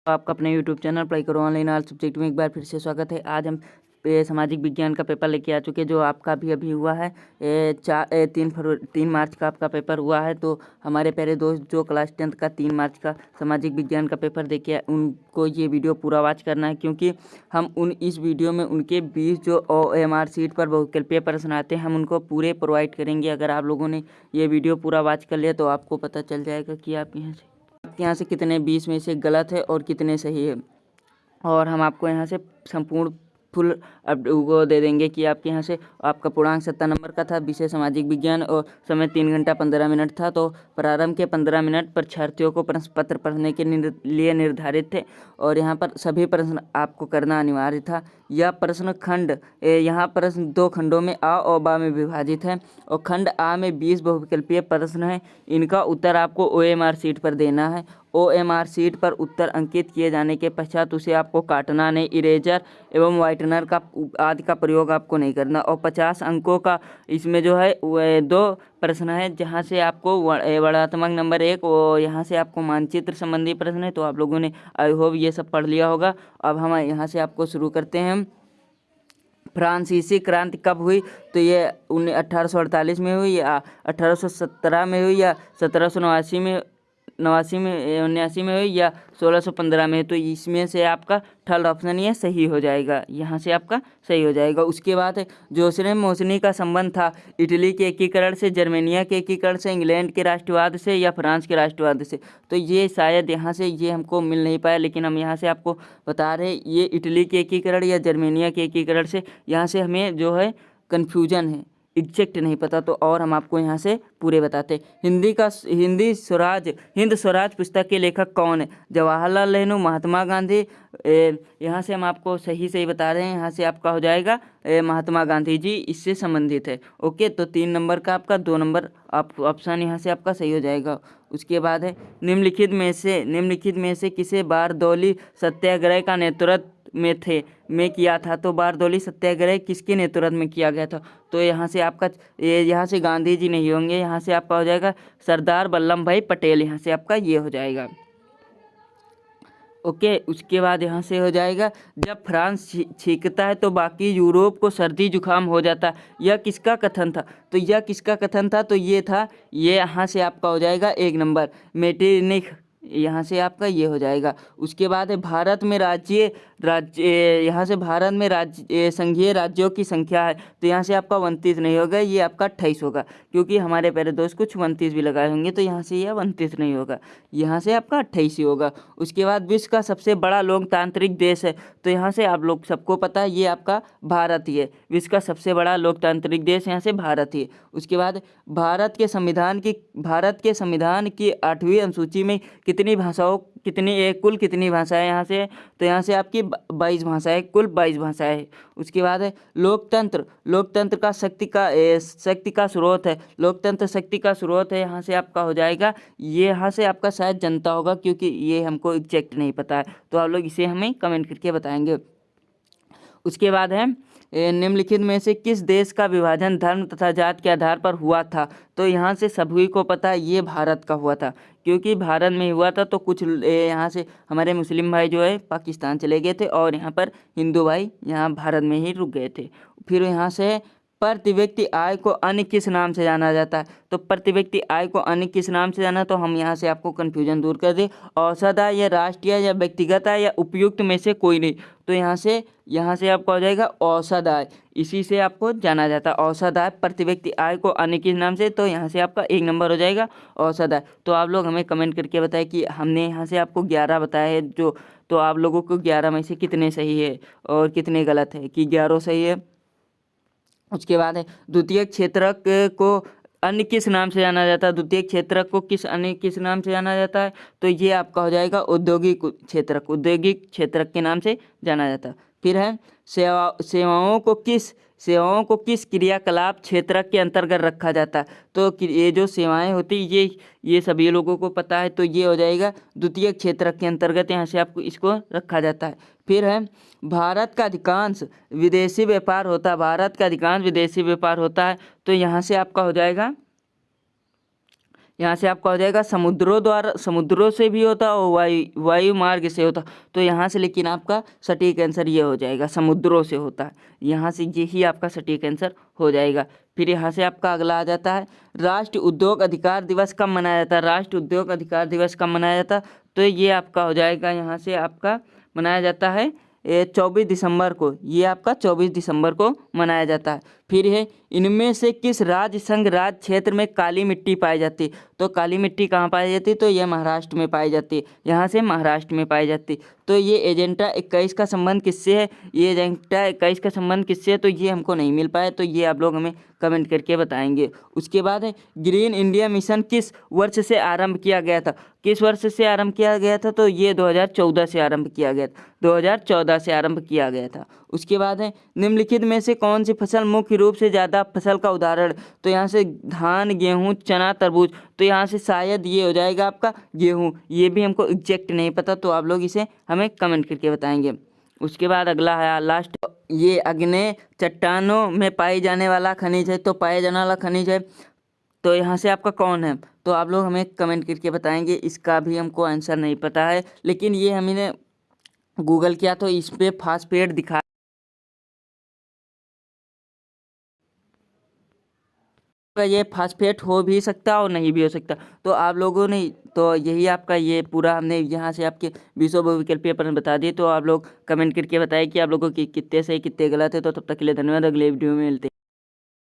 आपका अपने YouTube channel पढ़ाई करो ऑनलाइन ऑल सब्जेक्ट में एक बार फिर से स्वागत है। आज हम सामाजिक विज्ञान का पेपर लेके आ चुके हैं, जो आपका अभी हुआ है। 3 मार्च का आपका पेपर हुआ है। तो हमारे प्यारे दोस्त जो क्लास 10th का 3 मार्च का सामाजिक विज्ञान का पेपर देके उनको ये वीडियो पूरा वॉच करना है, क्योंकि हम इस वीडियो में उनके 20 जो OMR सीट पर बहुविकल्पीय प्रश्न आते हैं हम उनको पूरे प्रोवाइड करेंगे। अगर आप लोगों ने ये वीडियो पूरा वॉच कर लिया तो आपको पता चल जाएगा कि आपके यहाँ से कितने 20 में से गलत है और कितने सही है। और हम आपको यहाँ से संपूर्ण फुल अब वो दे देंगे कि आपके यहाँ से आपका पूर्णांक 70 नंबर का था। विषय सामाजिक विज्ञान और समय 3 घंटा 15 मिनट था। तो प्रारंभ के 15 मिनट परीक्षार्थियों को प्रश्न पत्र पढ़ने के लिए निर्धारित थे और यहाँ पर सभी प्रश्न आपको करना अनिवार्य था। यह प्रश्न खंड यहाँ प्रश्न 2 खंडों में आ और बा में विभाजित है और खंड आ में 20 बहुविकल्पीय प्रश्न हैं। इनका उत्तर आपको OMR सीट पर देना है। OMR सीट पर उत्तर अंकित किए जाने के पश्चात उसे आपको काटना नहीं, इरेजर एवं वाइटनर का आदि का प्रयोग आपको नहीं करना। और 50 अंकों का इसमें जो है 2 प्रश्न है, जहां से आपको वर्णात्मक नंबर 1 और यहाँ से आपको मानचित्र संबंधी प्रश्न है। तो आप लोगों ने आई होप ये सब पढ़ लिया होगा। अब हम यहाँ से आपको शुरू करते हैं। फ्रांसीसी क्रांति कब हुई? तो ये 1848 में हुई या 1817 में हुई या 1789 में 89 में हुई या 1615 में। तो इसमें से आपका थर्ड ऑप्शन ये सही हो जाएगा, यहाँ से आपका सही हो जाएगा। उसके बाद जोसेफ मोसनी का संबंध था इटली के एकीकरण से, जर्मनिया के एकीकरण से, इंग्लैंड के राष्ट्रवाद से या फ्रांस के राष्ट्रवाद से। तो ये शायद यहाँ से ये हमको मिल नहीं पाया, लेकिन हम यहाँ से आपको बता रहे हैं ये इटली के एकीकरण या जर्मनिया के एकीकरण से। यहाँ से हमें जो है कन्फ्यूजन है, एग्जैक्ट नहीं पता। तो और हम आपको यहाँ से पूरे बताते। हिंद स्वराज पुस्तक के लेखक कौन है? जवाहरलाल नेहरू, महात्मा गांधी। यहाँ से हम आपको सही बता रहे हैं। यहाँ से आपका हो जाएगा महात्मा गांधी जी इससे संबंधित है। ओके, तो 3 नंबर का आपका 2 नंबर आप ऑप्शन यहाँ से आपका सही हो जाएगा। उसके बाद है निम्नलिखित में से किसे बारदौली सत्याग्रह का नेतृत्व में किया था? तो बारदौली सत्याग्रह किसके नेतृत्व में किया गया था? तो यहाँ से आपका यहाँ से गांधी जी नहीं होंगे, यहाँ से आपका हो जाएगा सरदार वल्लभ भाई पटेल। यहाँ से आपका ये हो जाएगा। ओके, उसके बाद यहाँ से हो जाएगा जब फ्रांस छींकता है तो बाकी यूरोप को सर्दी जुकाम हो जाता है। यह किसका कथन था? तो यह किसका कथन था? तो ये था, ये यहाँ से आपका हो जाएगा 1 नंबर मेटरनिख। यहाँ से आपका ये हो जाएगा। उसके बाद है भारत में यहाँ से भारत में संघीय राज्यों की संख्या है। तो यहाँ से आपका 29 नहीं होगा, ये आपका 28 होगा, क्योंकि हमारे प्यारे दोस्त कुछ 29 भी लगाए होंगे। तो यहाँ से यह 29 नहीं होगा, यहाँ से आपका 28 ही होगा। उसके बाद विश्व का सबसे बड़ा लोकतांत्रिक देश है। तो यहाँ से आप लोग सबको पता है ये आपका भारत ही है। विश्व का सबसे बड़ा लोकतांत्रिक देश यहाँ से भारत ही है। उसके बाद भारत के संविधान की 8वीं अनुसूची में कुल कितनी भाषाएं यहाँ से? तो यहाँ से आपकी 22 भाषाएं, कुल 22 भाषाएं। उसके बाद है लोकतंत्र का शक्ति का स्रोत है। लोकतंत्र शक्ति का स्रोत है, यहाँ से आपका हो जाएगा, ये यहाँ से आपका शायद जनता होगा, क्योंकि ये हमको एग्जैक्ट नहीं पता है। तो आप लोग इसे हमें कमेंट करके बताएंगे। उसके बाद है निम्नलिखित में से किस देश का विभाजन धर्म तथा जाति के आधार पर हुआ था? तो यहाँ से सभी को पता है ये भारत का हुआ था, क्योंकि भारत में हुआ था। तो कुछ यहाँ से हमारे मुस्लिम भाई जो है पाकिस्तान चले गए थे और यहाँ पर हिंदू भाई यहाँ भारत में ही रुक गए थे। फिर यहाँ से प्रति व्यक्ति आय को अन्य किस नाम से जाना जाता है? तो प्रति व्यक्ति आय को अन्य किस नाम से जाना? तो हम यहाँ से आपको कन्फ्यूजन दूर कर दें। औसत आय या राष्ट्रीय या व्यक्तिगत आय या उपयुक्त में से कोई नहीं। तो यहाँ से आपका हो जाएगा औसत आय, इसी से आपको जाना जाता है। औसत आय प्रति व्यक्ति आय को अन्य किस नाम से? तो यहाँ से आपका 1 नंबर हो जाएगा औसत आय। तो आप लोग हमें कमेंट करके बताएं कि हमने यहाँ से आपको 11 बताया है जो, तो आप लोगों को 11 में से कितने सही है और कितने गलत है? कि 11 सही है। उसके बाद है द्वितीय क्षेत्रक को अन्य किस नाम से जाना जाता है? द्वितीय क्षेत्रक को अन्य किस नाम से जाना जाता है? तो ये आपका हो जाएगा औद्योगिक क्षेत्रक के नाम से जाना जाता है। फिर है सेवाओं को किस क्रियाकलाप क्षेत्रक के अंतर्गत रखा जाता है? तो ये जो सेवाएं होती ये सभी लोगों को पता है। तो ये हो जाएगा द्वितीय क्षेत्रक के अंतर्गत, यहाँ से आपको इसको रखा जाता है। फिर है भारत का अधिकांश विदेशी व्यापार होता है। तो यहाँ से आपका हो जाएगा यहाँ से आपका हो जाएगा समुद्रों द्वारा, समुद्रों से भी होता और वायु मार्ग से होता। तो यहाँ से लेकिन आपका सटीक आंसर ये हो जाएगा, समुद्रों से होता है। यहाँ से यही आपका सटीक आंसर हो जाएगा। फिर यहाँ से आपका अगला आ जाता है, राष्ट्रीय उद्योग अधिकार दिवस कब मनाया जाता है? राष्ट्रीय उद्योग अधिकार दिवस कब मनाया जाता है? तो ये आपका हो जाएगा, यहाँ से आपका मनाया जाता है 24 दिसंबर को। ये आपका 24 दिसंबर को मनाया जाता है। फिर है, इनमें से किस राज्य संघ राज्य क्षेत्र में काली मिट्टी पाई जाती है? तो काली मिट्टी कहाँ पाई जाती है? तो ये महाराष्ट्र में पाई जाती है। यहाँ से महाराष्ट्र में पाई जाती है। तो ये एजेंडा 21 का संबंध किससे है? ये एजेंडा 21 का संबंध किससे है? तो ये हमको नहीं मिल पाया, तो ये आप लोग हमें कमेंट करके बताएंगे। उसके बाद है, ग्रीन इंडिया मिशन किस वर्ष से आरंभ किया गया था? किस वर्ष से आरंभ किया गया था? तो ये 2014 से आरंभ किया गया था। 2014 से आरंभ किया गया था। उसके बाद है, निम्नलिखित में से कौन सी फसल मुख्य रूप से ज़्यादा फसल का उदाहरण? तो यहाँ से धान, गेहूँ, चना, तरबूज। तो यहाँ से शायद ये हो जाएगा आपका गेहूँ। ये भी हमको एग्जैक्ट नहीं पता, तो आप लोग इसे हमें कमेंट करके बताएंगे। उसके बाद अगला है लास्ट, ये आग्नेय चट्टानों में पाई जाने वाला खनिज है। तो पाया जाने वाला खनिज है, तो यहाँ से आपका कौन है? तो आप लोग हमें कमेंट करके बताएंगे। इसका भी हमको आंसर नहीं पता है, लेकिन ये हमने गूगल किया तो इस पे फास्फेट दिखा, ये फास्फेट हो भी सकता और नहीं भी हो सकता। तो आप लोगों ने, तो यही आपका ये पूरा हमने यहाँ से आपके 20 बहुविकल्प पेपर में बता दिए। तो आप लोग कमेंट करके बताएं कि आप लोगों की कितने सही कितने गलत है। तो तब तक के लिए धन्यवाद, अगले वीडियो में मिलते हैं।